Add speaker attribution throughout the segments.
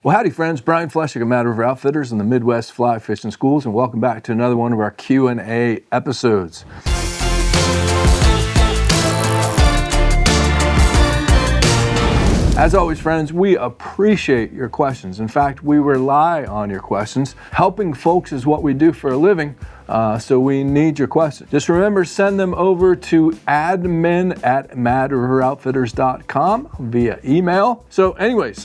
Speaker 1: Well, howdy friends, Brian Flechsig of Mad River Outfitters in the Midwest Fly Fishing Schools, and welcome back to another one of our Q&A episodes. As always, friends, we appreciate your questions. In fact, we rely on your questions. Helping folks is what we do for a living, so we need your questions. Just remember, send them over to admin@madriveroutfitters.com via email. So anyways,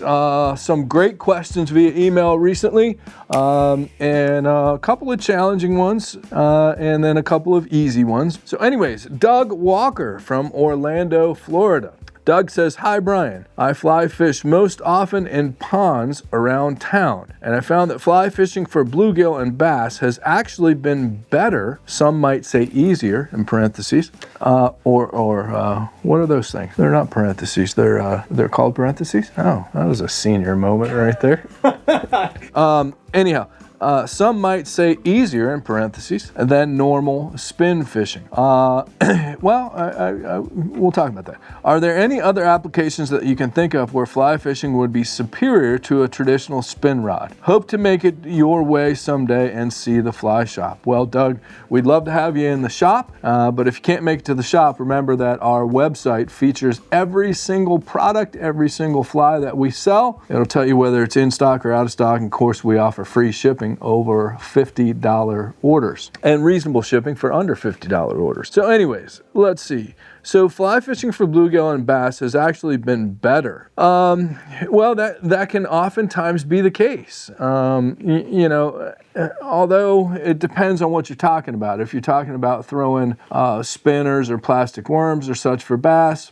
Speaker 1: some great questions via email recently, and a couple of challenging ones, and then a couple of easy ones. So anyways, Doug Walker from Orlando, Florida. Doug says, "Hi Brian, I fly fish most often in ponds around town, and I found that fly fishing for bluegill and bass has actually been better, some might say easier, in parentheses, what are those things? They're not parentheses, they're called parentheses? Oh, that was a senior moment right there. Anyhow, some might say easier, in parentheses, than normal spin fishing." We'll talk about that. "Are there any other applications that you can think of where fly fishing would be superior to a traditional spin rod? Hope to make it your way someday and see the fly shop." Well, Doug, we'd love to have you in the shop, but if you can't make it to the shop, remember that our website features every single product, every single fly that we sell. It'll tell you whether it's in stock or out of stock, and of course we offer free shipping over $50 orders and reasonable shipping for under $50 orders. So anyways, let's see. So fly fishing for bluegill and bass has actually been better. Well, that can oftentimes be the case. Although it depends on what you're talking about. If you're talking about throwing spinners or plastic worms or such for bass,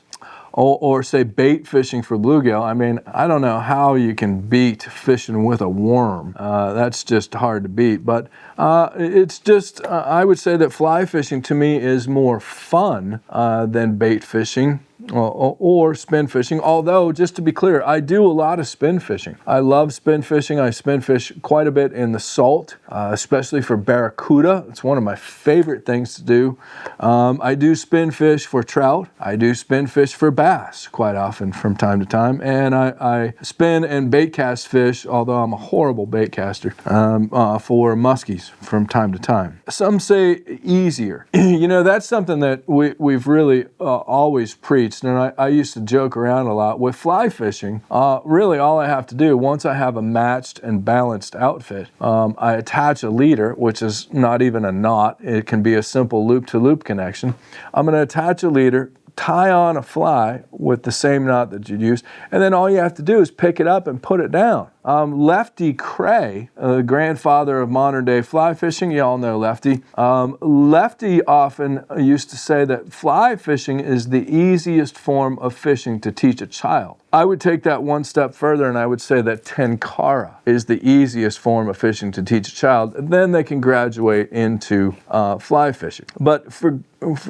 Speaker 1: or say bait fishing for bluegill, I mean, I don't know how you can beat fishing with a worm. That's just hard to beat. But it's just, I would say that fly fishing to me is more fun than bait fishing. Or spin fishing, although just to be clear, I do a lot of spin fishing. I love spin fishing. I spin fish quite a bit in the salt, especially for barracuda. It's one of my favorite things to do. I do spin fish for trout. I do spin fish for bass quite often from time to time, and I spin and bait cast fish, although I'm a horrible bait caster, for muskies from time to time. Some say easier. That's something that we've really always preached. And I used to joke around a lot with fly fishing. Really, all I have to do, once I have a matched and balanced outfit, I attach a leader, which is not even a knot. It can be a simple loop-to-loop connection. I'm going to attach a leader, tie on a fly with the same knot that you'd use, and then all you have to do is pick it up and put it down. Lefty Cray, the grandfather of modern day fly fishing, you all know Lefty. Lefty often used to say that fly fishing is the easiest form of fishing to teach a child. I would take that one step further, and I would say that tenkara is the easiest form of fishing to teach a child. Then they can graduate into fly fishing. But for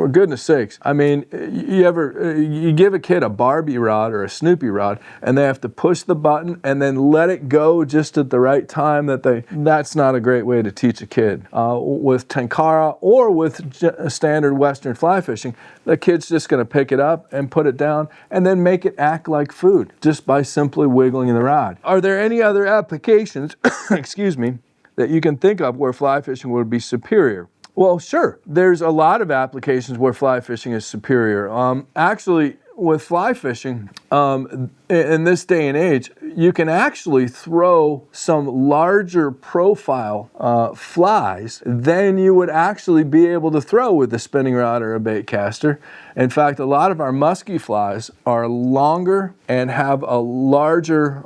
Speaker 1: goodness sakes, I mean, you give a kid a Barbie rod or a Snoopy rod, and they have to push the button and then let it go just at the right time. That's not a great way to teach a kid. With tenkara or with standard Western fly fishing, the kid's just going to pick it up and put it down and then make it act like food just by simply wiggling the rod. Are there any other applications, excuse me, that you can think of where fly fishing would be superior? Well, sure. There's a lot of applications where fly fishing is superior. Actually, with fly fishing, in this day and age, you can actually throw some larger profile flies than you would actually be able to throw with a spinning rod or a bait caster. In fact, a lot of our musky flies are longer and have a larger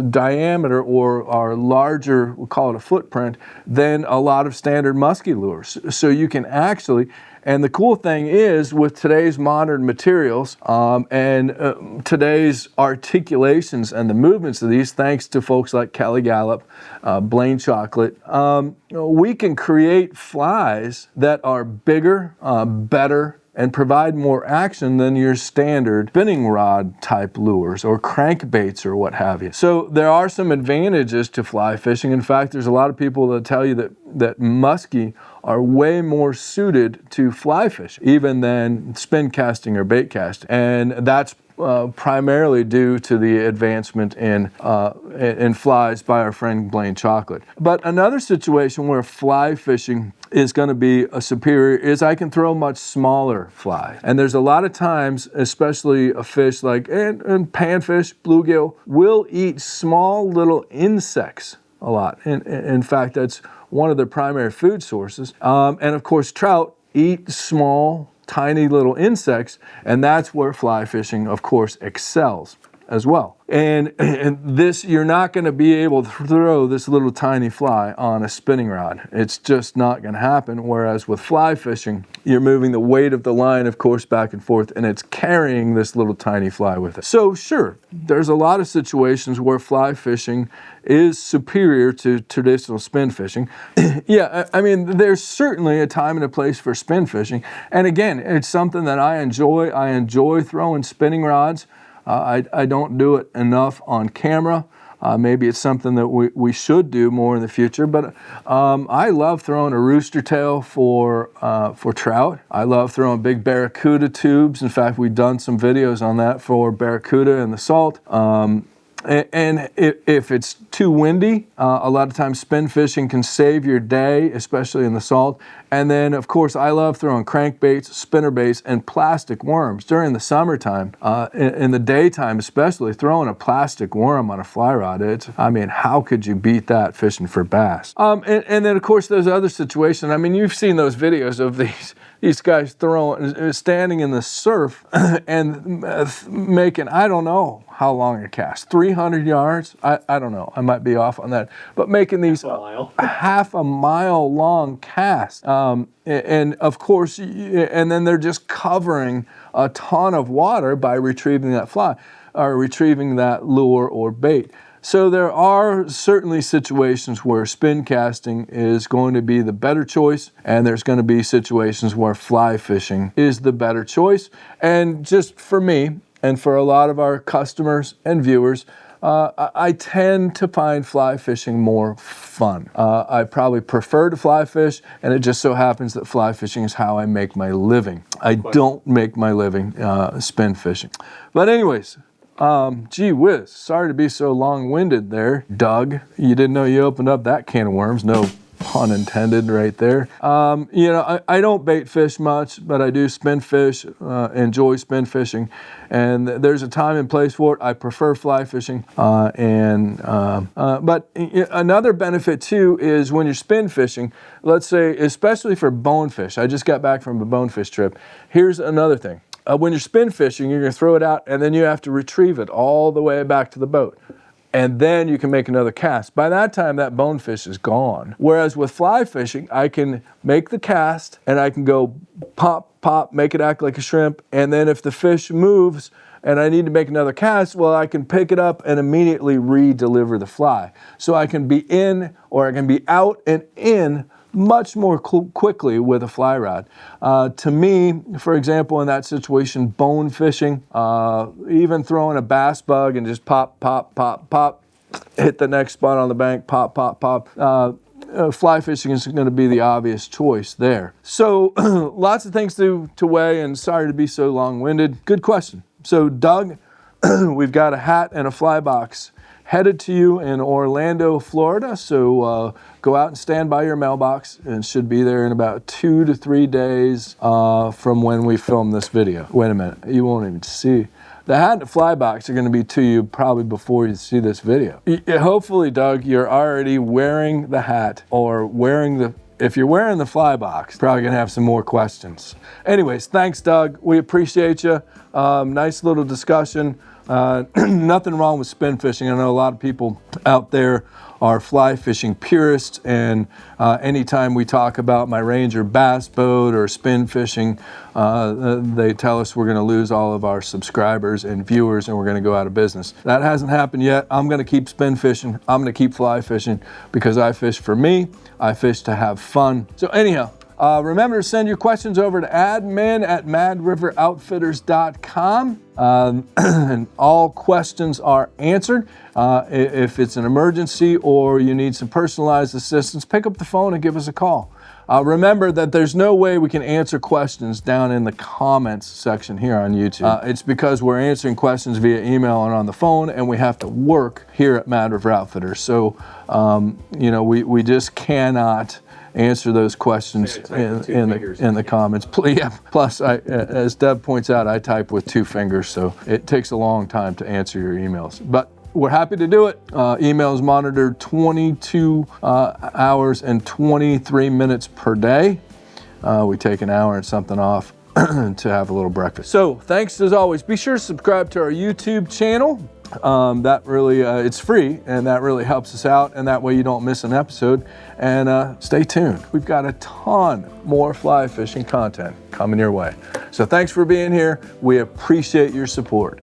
Speaker 1: diameter, or are larger, we'll call it a footprint, than a lot of standard musky lures. So you can actually, and the cool thing is, with today's modern materials and today's articulations and the movements of these, thanks to folks like Kelly Gallup, Blaine Chocolate, we can create flies that are bigger, better, and provide more action than your standard spinning rod type lures or crankbaits or what have you. So there are some advantages to fly fishing. In fact, there's a lot of people that tell you that muskie are way more suited to fly fish even than spin casting or bait casting. And that's primarily due to the advancement in flies by our friend Blaine Chocolate. But another situation where fly fishing is going to be a superior is I can throw much smaller fly. And there's a lot of times, especially a fish like and panfish, bluegill, will eat small little insects a lot. In fact, that's one of their primary food sources. And of course, trout eat small, tiny little insects, and that's where fly fishing, of course, excels as well. And this, you're not going to be able to throw this little tiny fly on a spinning rod. It's just not going to happen. Whereas with fly fishing, you're moving the weight of the line, of course, back and forth, and it's carrying this little tiny fly with it. So sure, there's a lot of situations where fly fishing is superior to traditional spin fishing. Yeah, I mean, there's certainly a time and a place for spin fishing. And again, it's something that I enjoy. I enjoy throwing spinning rods. I don't do it enough on camera. Maybe it's something that we should do more in the future, but I love throwing a rooster tail for trout. I love throwing big barracuda tubes. In fact, we've done some videos on that for barracuda and the salt. And if it's too windy, a lot of times spin fishing can save your day, especially in the salt. And then, of course, I love throwing crankbaits, spinnerbaits, and plastic worms during the summertime. In the daytime, especially, throwing a plastic worm on a fly rod, I mean, how could you beat that fishing for bass? And then, of course, there's other situations. I mean, you've seen those videos of these guys standing in the surf and making, I don't know how long a cast, 300 yards? I don't know, I might be off on that, but making these half a mile long casts. And of course, and then they're just covering a ton of water by retrieving that fly, or retrieving that lure or bait. So there are certainly situations where spin casting is going to be the better choice, and there's going to be situations where fly fishing is the better choice. And just for me, and for a lot of our customers and viewers, I tend to find fly fishing more fun. I probably prefer to fly fish, and it just so happens that fly fishing is how I make my living. I don't make my living spin fishing. But anyways, gee whiz, sorry to be so long-winded there, Doug. You didn't know you opened up that can of worms. No pun intended right there. You know, I don't bait fish much, but I do spin fish, enjoy spin fishing. And there's a time and place for it. I prefer fly fishing. But another benefit too is when you're spin fishing, let's say, especially for bonefish. I just got back from a bonefish trip. Here's another thing. When you're spin fishing, you're going to throw it out, and then you have to retrieve it all the way back to the boat. And then you can make another cast. By that time, that bonefish is gone. Whereas with fly fishing, I can make the cast, and I can go pop, pop, make it act like a shrimp, and then if the fish moves and I need to make another cast, well, I can pick it up and immediately re-deliver the fly. So I can be in, or I can be out and in much more quickly with a fly rod. To me, for example, in that situation, bone fishing, even throwing a bass bug and just pop, pop, pop, pop, hit the next spot on the bank, pop, pop, pop. Fly fishing is going to be the obvious choice there. So lots of things to weigh, and sorry to be so long-winded. Good question. So Doug, we've got a hat and a fly box headed to you in Orlando, Florida. So go out and stand by your mailbox, and it should be there in about 2 to 3 days from when we film this video. Wait a minute, you won't even see. The hat and the fly box are going to be to you probably before you see this video. Hopefully, Doug, you're already wearing the hat or wearing the, if you're wearing the fly box, probably going to have some more questions. Anyways, thanks, Doug. We appreciate you. Nice little discussion. Nothing wrong with spin fishing. I know a lot of people out there are fly fishing purists, and anytime we talk about my Ranger bass boat or spin fishing, they tell us we're going to lose all of our subscribers and viewers and we're going to go out of business. That hasn't happened yet. I'm going to keep spin fishing. I'm going to keep fly fishing because I fish for me. I fish to have fun. So anyhow, Remember to send your questions over to admin@madriveroutfitters.com. And all questions are answered. If it's an emergency or you need some personalized assistance, pick up the phone and give us a call. Remember that there's no way we can answer questions down in the comments section here on YouTube. It's because we're answering questions via email and on the phone, and we have to work here at Mad River Outfitters. So, you know, we just cannot answer those questions in the comments. Plus, as Deb points out, I type with 2 fingers, so it takes a long time to answer your emails. But we're happy to do it. Email is monitored 22 hours and 23 minutes per day. We take an hour and something off to have a little breakfast. So thanks as always. Be sure to subscribe to our YouTube channel. That really, it's free, and that really helps us out, and that way you don't miss an episode. And stay tuned. We've got a ton more fly fishing content coming your way. So thanks for being here. We appreciate your support.